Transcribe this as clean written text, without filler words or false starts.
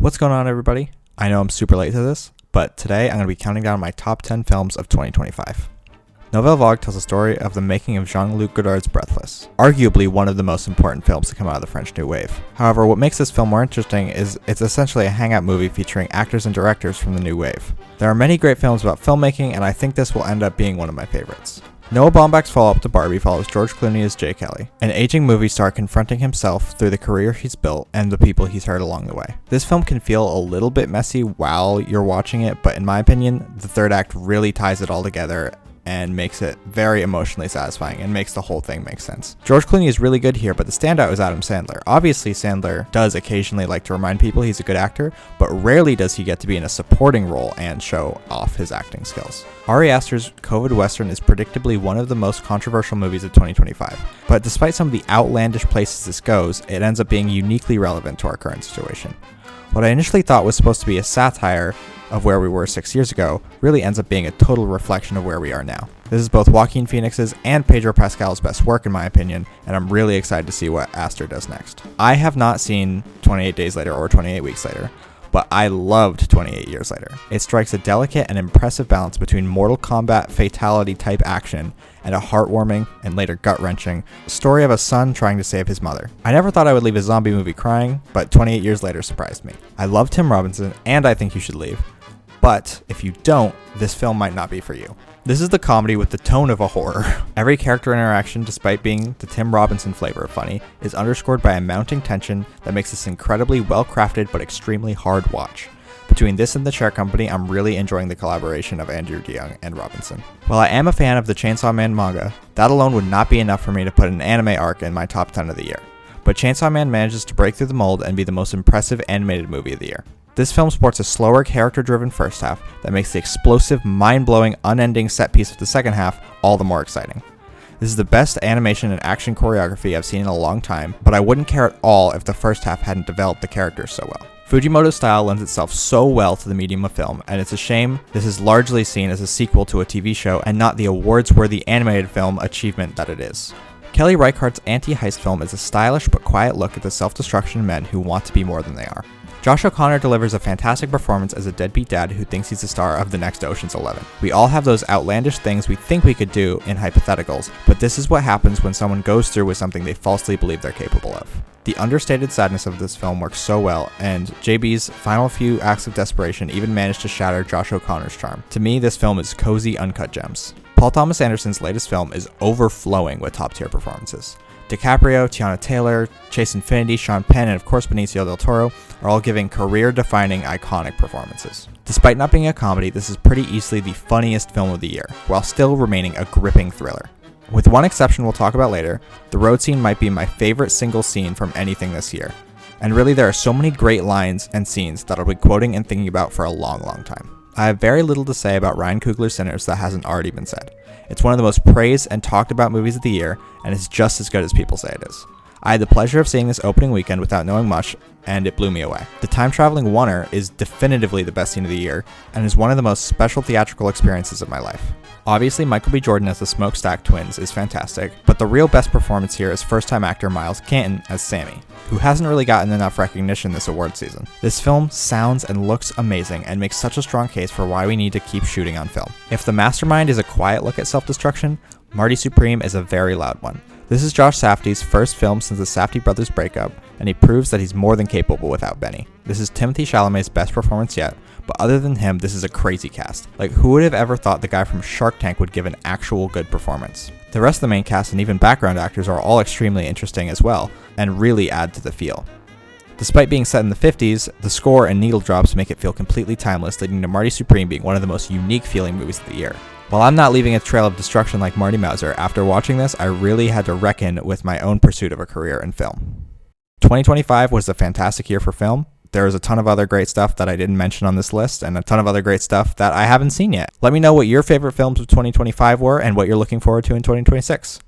What's going on, everybody? I know I'm super late to this, but today I'm going to be counting down my top 10 films of 2025. Nouvelle Vague tells the story of the making of Jean-Luc Godard's Breathless, arguably one of the most important films to come out of the French New Wave. However, what makes this film more interesting is it's essentially a hangout movie featuring actors and directors from the New Wave. There are many great films about filmmaking, and I think this will end up being one of my favorites. Noah Baumbach's follow-up to Barbie follows George Clooney as Jay Kelly, an aging movie star confronting himself through the career he's built and the people he's hurt along the way. This film can feel a little bit messy while you're watching it, but in my opinion, the third act really ties it all together and makes it very emotionally satisfying and makes the whole thing make sense. George Clooney is really good here, but the standout is Adam Sandler. Obviously, Sandler does occasionally like to remind people he's a good actor, but rarely does he get to be in a supporting role and show off his acting skills. Ari Aster's COVID Western is predictably one of the most controversial movies of 2025, but despite some of the outlandish places this goes, it ends up being uniquely relevant to our current situation. What I initially thought was supposed to be a satire of where we were 6 years ago really ends up being a total reflection of where we are now. This is both Joaquin Phoenix's and Pedro Pascal's best work in my opinion, and I'm really excited to see what Aster does next. I have not seen 28 Days Later or 28 Weeks Later, but I loved 28 Years Later. It strikes a delicate and impressive balance between Mortal Kombat fatality type action and a heartwarming and later gut-wrenching story of a son trying to save his mother. I never thought I would leave a zombie movie crying, but 28 Years Later surprised me. I love Tim Robinson, and I think you should leave. But if you don't, this film might not be for you. This is the comedy with the tone of a horror. Every character interaction, despite being the Tim Robinson flavor of funny, is underscored by a mounting tension that makes this incredibly well-crafted but extremely hard watch. Between this and The Chair Company, I'm really enjoying the collaboration of Andrew DeYoung and Robinson. While I am a fan of the Chainsaw Man manga, that alone would not be enough for me to put an anime arc in my top 10 of the year. But Chainsaw Man manages to break through the mold and be the most impressive animated movie of the year. This film sports a slower, character-driven first half that makes the explosive, mind-blowing, unending set piece of the second half all the more exciting. This is the best animation and action choreography I've seen in a long time, but I wouldn't care at all if the first half hadn't developed the characters so well. Fujimoto's style lends itself so well to the medium of film, and it's a shame this is largely seen as a sequel to a TV show and not the awards-worthy animated film achievement that it is. Kelly Reichardt's anti-heist film is a stylish but quiet look at the self-destruction of men who want to be more than they are. Josh O'Connor delivers a fantastic performance as a deadbeat dad who thinks he's the star of the next Ocean's 11. We all have those outlandish things we think we could do in hypotheticals, but this is what happens when someone goes through with something they falsely believe they're capable of. The understated sadness of this film works so well, and JB's final few acts of desperation even managed to shatter Josh O'Connor's charm. To me, this film is cozy, uncut gems. Paul Thomas Anderson's latest film is overflowing with top-tier performances. DiCaprio, Tiana Taylor, Chase Infinity, Sean Penn, and of course Benicio del Toro are all giving career-defining, iconic performances. Despite not being a comedy, this is pretty easily the funniest film of the year, while still remaining a gripping thriller. With one exception we'll talk about later, the road scene might be my favorite single scene from anything this year. And really there are so many great lines and scenes that I'll be quoting and thinking about for a long time. I have very little to say about Ryan Coogler's Sinners that hasn't already been said. It's one of the most praised and talked about movies of the year, and it's just as good as people say it is. I had the pleasure of seeing this opening weekend without knowing much, and it blew me away. The time-traveling oneer is definitively the best scene of the year, and is one of the most special theatrical experiences of my life. Obviously, Michael B. Jordan as the Smokestack Twins is fantastic, but the real best performance here is first-time actor Miles Canton as Sammy, who hasn't really gotten enough recognition this award season. This film sounds and looks amazing and makes such a strong case for why we need to keep shooting on film. If The Mastermind is a quiet look at self-destruction, Marty Supreme is a very loud one. This is Josh Safdie's first film since the Safdie brothers breakup, and he proves that he's more than capable without Benny. This is Timothée Chalamet's best performance yet, but other than him, this is a crazy cast. Like, who would have ever thought the guy from Shark Tank would give an actual good performance? The rest of the main cast and even background actors are all extremely interesting as well, and really add to the feel. Despite being set in the 50s, the score and needle drops make it feel completely timeless, leading to Marty Supreme being one of the most unique feeling movies of the year. While I'm not leaving a trail of destruction like Marty Mauser, after watching this, I really had to reckon with my own pursuit of a career in film. 2025 was a fantastic year for film. There was a ton of other great stuff that I didn't mention on this list, and a ton of other great stuff that I haven't seen yet. Let me know what your favorite films of 2025 were and what you're looking forward to in 2026.